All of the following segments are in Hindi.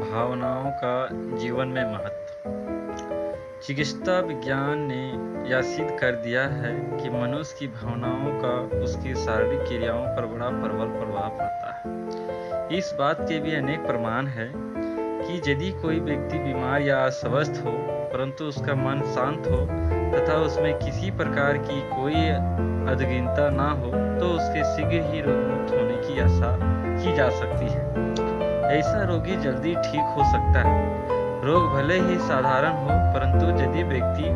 भावनाओं का जीवन में महत्व। चिकित्सा विज्ञान ने यह सिद्ध कर दिया है कि मनुष्य की भावनाओं का उसकी शारीरिक क्रियाओं पर बड़ा प्रबल प्रभाव पड़ता है। इस बात के भी अनेक प्रमाण हैं कि यदि कोई व्यक्ति बीमार या अस्वस्थ हो परंतु उसका मन शांत हो तथा उसमें किसी प्रकार की कोई उद्विग्नता ना हो तो उसके शीघ्र ही रोगमुक्त होने की आशा की जा सकती है। ऐसा रोगी जल्दी ठीक हो सकता है। रोग भले ही साधारण हो परंतु यदि व्यक्ति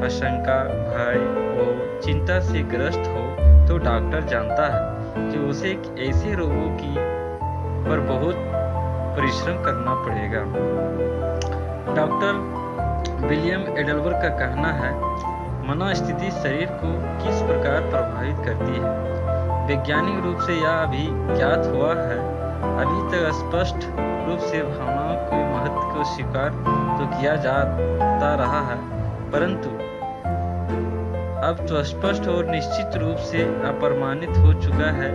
आशंका, भय और चिंता से ग्रस्त हो तो डॉक्टर जानता है कि उसे ऐसे रोगों की पर बहुत परिश्रम करना पड़ेगा। डॉक्टर विलियम एडलबर्ग का कहना है, मनोस्थिति शरीर को किस प्रकार प्रभावित करती है। वैज्ञानिक रूप से यह अभी ज्ञात हुआ है। अभी तक स्पष्ट रूप से भावनाओं के महत्व को स्वीकार तो किया जाता रहा है, परंतु अब तो स्पष्ट और निश्चित रूप से अप्रमाणित हो चुका है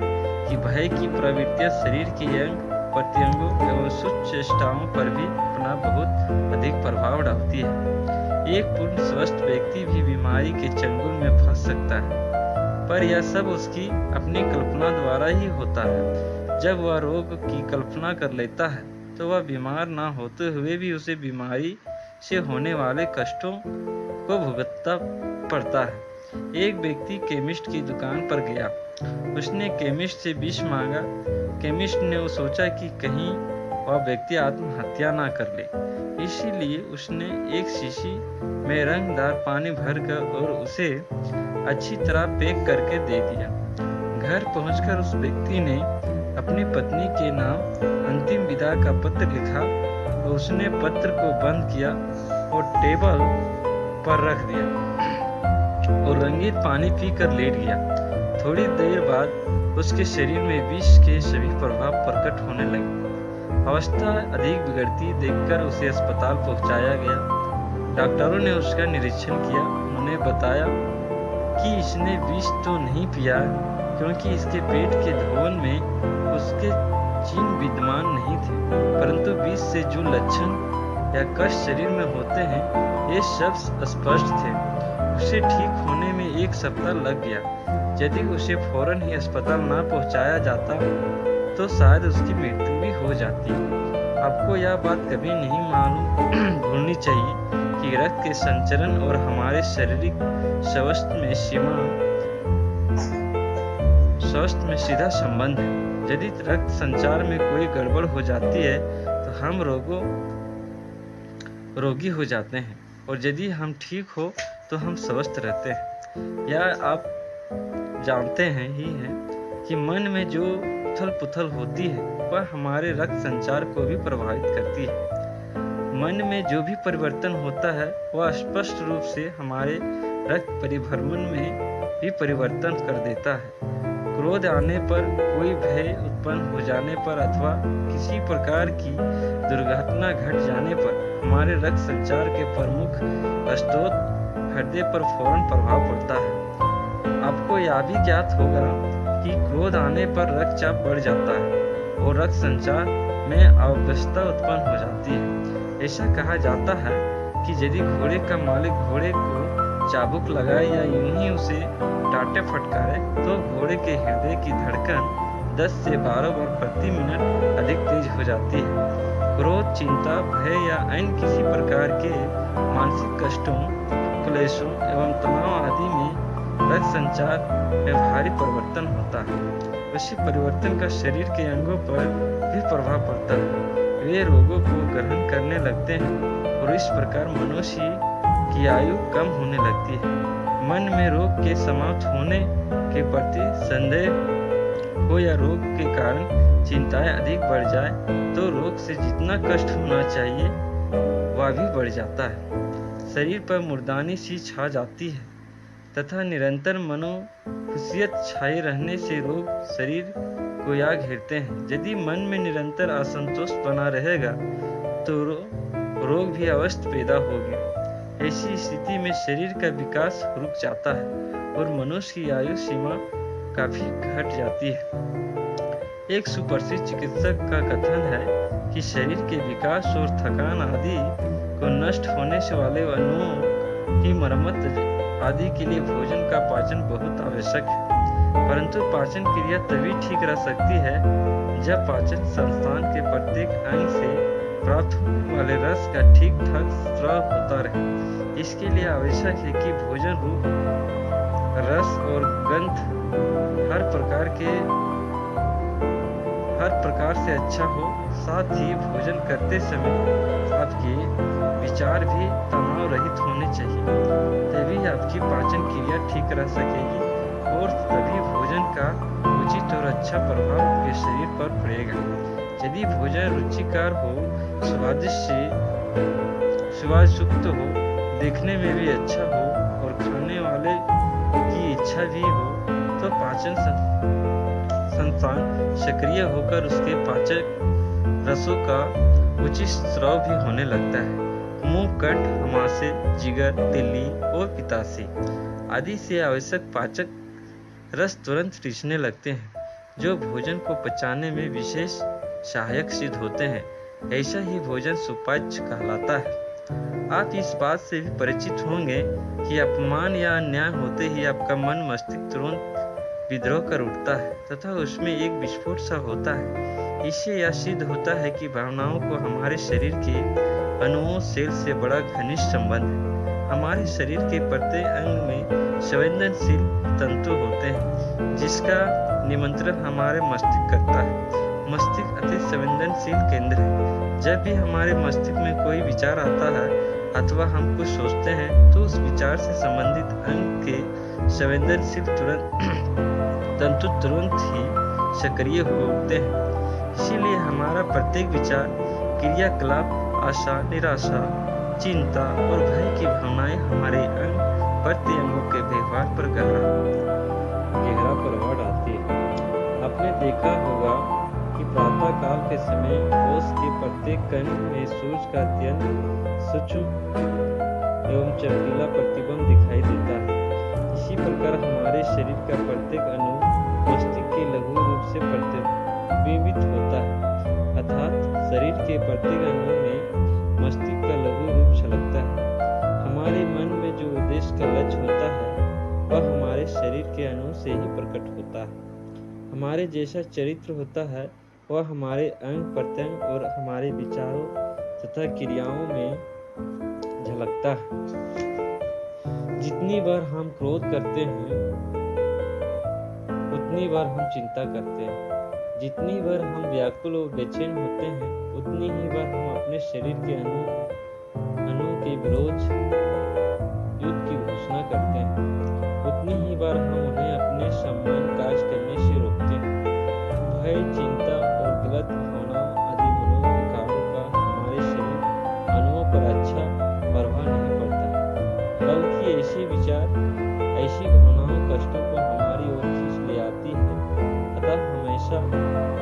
कि भय की प्रवृत्तियां शरीर के अंग प्रत्यंगों एवं सूक्ष्म चेष्टाओं पर भी अपना बहुत अधिक प्रभाव डालती है। एक पूर्ण स्वस्थ व्यक्ति भी बीमारी के चंगुल में फंस सकता है, पर यह सब उसकी अपनी कल्पना द्वारा ही होता है। जब वह रोग की कल्पना कर लेता है तो वह बीमार ना होते हुए भी उसे बीमारी से होने वाले कष्टों को भुगतना पड़ता है। एक व्यक्ति केमिस्ट की दुकान पर गया। उसने केमिस्ट से विष मांगा। केमिस्ट ने सोचा कि कहीं वह व्यक्ति आत्महत्या ना कर ले, इसीलिए उसने एक शीशी में रंगदार पानी भरकर और उसे अच्छी तरह पैक करके दे दिया। घर पहुंचकर उस व्यक्ति ने अपनी पत्नी के नाम अंतिम विदा का पत्र लिखा और उसने पत्र को बंद किया और टेबल पर रख दिया और रंगीन पानी पीकर लेट गया। थोड़ी देर बाद उसके शरीर में विष के सभी प्रभाव प्रकट होने लगे। अवस्था अधिक बिगड़ती देखकर उसे अस्पताल पहुंचाया गया। डॉक्टरों ने उसका निरीक्षण किया। उन्होंने बताया कि इसने विष तो नहीं पिया क्योंकि इसके पेट के धोवन में उसके चिन्ह विद्यमान नहीं थे, परंतु विष से जो लक्षण या कष्ट शरीर में होते हैं ये सब स्पष्ट थे। उसे ठीक होने में 1 सप्ताह लग गया। यदि उसे फौरन ही अस्पताल ना पहुंचाया जाता तो शायद उसकी मृत्यु भी हो जाती। आपको यह बात कभी नहीं भूलनी चाहिए कि रक्त के संचरण और हमारे शारीरिक स्वास्थ्य में सीधा संबंध है। यदि रक्त संचार में कोई गड़बड़ हो जाती है तो हम रोगी हो जाते हैं, और यदि हम ठीक हो तो हम स्वस्थ रहते हैं। यह आप जानते हैं कि मन में जो उथल पुथल होती है वह हमारे रक्त संचार को भी प्रभावित करती है। मन में जो भी परिवर्तन होता है वह स्पष्ट रूप से हमारे रक्त परिभ्रमण में भी परिवर्तन कर देता है। क्रोध आने पर, कोई भय उत्पन्न हो जाने पर अथवा किसी प्रकार की दुर्घटना घट जाने पर हमारे रक्त संचार के प्रमुख स्रोत हृदय पर फौरन प्रभाव पड़ता है। आपको यह भी ज्ञात होगा कि क्रोध आने पर रक्तचाप बढ़ जाता है और रक्त संचार में अव्यवस्था उत्पन्न हो जाती है। ऐसा कहा जाता है कि यदि घोड़े का मालिक घोड़े को चाबुक लगाए या यूं ही उसे डांटे फटकारे तो घोड़े के हृदय की धड़कन 10 से 12 बार प्रति मिनट अधिक तेज हो जाती है। क्रोध, चिंता, भय या अन्य किसी प्रकार के मानसिक कष्टों, क्लेशों एवं तनाव आदि में रक्त संचार में भारी परिवर्तन होता है। उसी परिवर्तन का शरीर के अंगों पर भी प्रभाव पड़ता है। वे रोगों को ग्रहण करने लगते हैं और इस प्रकार मनुष्य की आयु कम होने लगती है। मन में रोग के समाप्त होने के प्रति संदेह हो या रोग के कारण चिंताएं अधिक बढ़ जाए तो रोग से जितना कष्ट होना चाहिए वह भी बढ़ जाता है। शरीर पर मुर्दानी सी छा जाती है तथा निरंतर मनोखुशियत छाए रहने से रोग शरीर को या घेरते हैं। यदि मन में निरंतर असंतोष बना रहेगा तो रोग भी अवश्य पैदा होगी। ऐसी स्थिति में शरीर का विकास रुक जाता है और मनुष्य की आयु सीमा काफी घट जाती है। एक सुप्रसिद्ध चिकित्सक का कथन है कि शरीर के विकास और थकान आदि को नष्ट होने से वाले अणुओं की मरम्मत आदि के लिए भोजन का पाचन बहुत आवश्यक है। परंतु पाचन क्रिया तभी ठीक रह सकती है जब पाचन संस्थान के प्रत्येक अंग से प्राप्त होने वाले रस का ठीक ठाक स्राव होता रहे। इसके लिए आवश्यक है कि भोजन रूप रस और गंध हर प्रकार से अच्छा हो। साथ ही भोजन करते समय आपके विचार भी तनाव रहित होने चाहिए, तभी आपकी पाचन क्रिया ठीक रह सकेगी और तभी भोजन का उचित और अच्छा प्रभाव आपके शरीर पर पड़ेगा। यदि भोजन रुचिकर हो, स्वादयुक्त हो, देखने में भी अच्छा हो और खाने वाले की इच्छा भी हो, तो पाचन संस्थान सक्रिय होकर उसके पाचक रसों का उचित स्राव भी होने लगता है। मुंह, कंठ, अमाशय, जिगर, तिल्ली और पित्ताशय आदि से आवश्यक पाचक रस तुरंत रिसने लगते हैं, जो भोजन को पचाने में विशेष सहायक सिद्ध होते हैं। ऐसा ही भोजन सुपाच्य कहलाता है। आप इस बात से भी परिचित होंगे कि अपमान या अन्याय होते ही आपका मन मस्तिष्क तुरंत विद्रोह कर उठता है तथा उसमें एक विस्फोट सा होता है। इससे यह सिद्ध होता है कि भावनाओं को हमारे शरीर के अणुओं सेल से बड़ा घनिष्ठ संबंध है। हमारे शरीर के प्रत्येक अंग में संवेदनशील तंतु होते हैं, जिसका नियंत्रण हमारे मस्तिष्क करता है। मस्तिष्क अति संवेदनशील केंद्र है। जब भी हमारे मस्तिष्क में कोई विचार आता है अथवा हम कुछ सोचते हैं तो उस विचार से संबंधित अंग के संवेदनशील तंतु तुरंत ही सक्रिय हो उठते हैं। इसीलिए हमारा प्रत्येक विचार, क्रियाकलाप, आशा, निराशा, चिंता और भय की भावनाएं हमारे अंग प्रत्यंगों के व्यवहार पर गहरा प्रभाव डालती है। आपने देखा होगा कि प्रातः काल के समय कोष के प्रत्येक कण में सूर्य का अत्यंत सूक्ष्म एवं चमकीला प्रतिबिंब दिखाई देता है। इसी प्रकार हमारे शरीर का प्रत्येक अणु मस्तिष्क के लघु रूप से प्रतिबिंबित होता है, अर्थात शरीर के प्रत्येक अणु में मस्तिष्क का लघु रूप झलकता है। हमारे मन में जो उद्देश्य का लक्ष्य होता है वह हमारे शरीर के अणु से ही प्रकट होता है। हमारे जैसा चरित्र होता है वह हमारे अंग प्रत्यंग और हमारे विचारों तथा क्रियाओं में झलकता है। जितनी बार हम क्रोध करते हैं उतनी बार हम चिंता करते हैं। जितनी बार हम व्याकुल और बेचैन होते हैं उतनी ही बार हम अपने शरीर के अणु के विरोध युद्ध की घोषणा करते हैं। उतनी ही बार हम उन्हें अपने सम्मान कार्य करने से रोकते हैं। भय, चिंता और गलत भावनाओं आदि मनोविकारों का हमारे शरीर अणुओं पर अच्छा प्रभाव नहीं पड़ता, बल्कि ऐसे विचार, ऐसी भावनाओं कष्टों को हमारी ओर खींच ले आती है। अतः हमेशा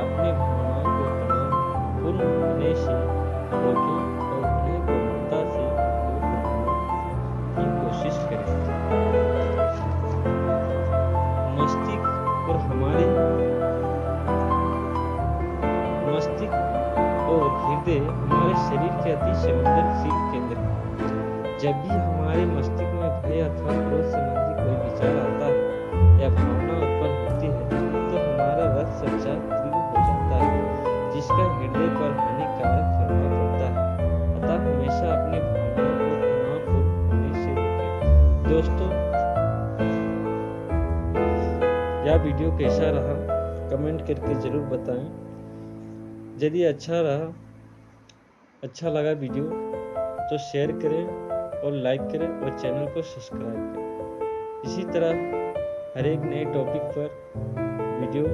अपनी भावनाओं को तनावपूर्ण होने से रोकें और उन्हें कोमलता से दूर करने की कोशिश करें। मस्तिष्क और हृदय हमारे शरीर के अति संवेदनशील केंद्र हैं। जब भी हमारे मस्तिष्क में भय अथवा क्रोध संबंधी कोई विचार आता है या भावना उत्पन्न होती है तो हमारा रक्त संचार तीव्र हो जाता है, जिसका हृदय पर हानिकारक प्रभाव पड़ता है। अतः हमेशा अपनी भावनाओं को तनावपूर्ण होने से रोकें। दोस्तों, यह वीडियो कैसा रहा कमेंट करके जरूर बताएं। यदि अच्छा लगा वीडियो तो शेयर करें और लाइक करें और चैनल को सब्सक्राइब करें। इसी तरह हर एक नए टॉपिक पर वीडियो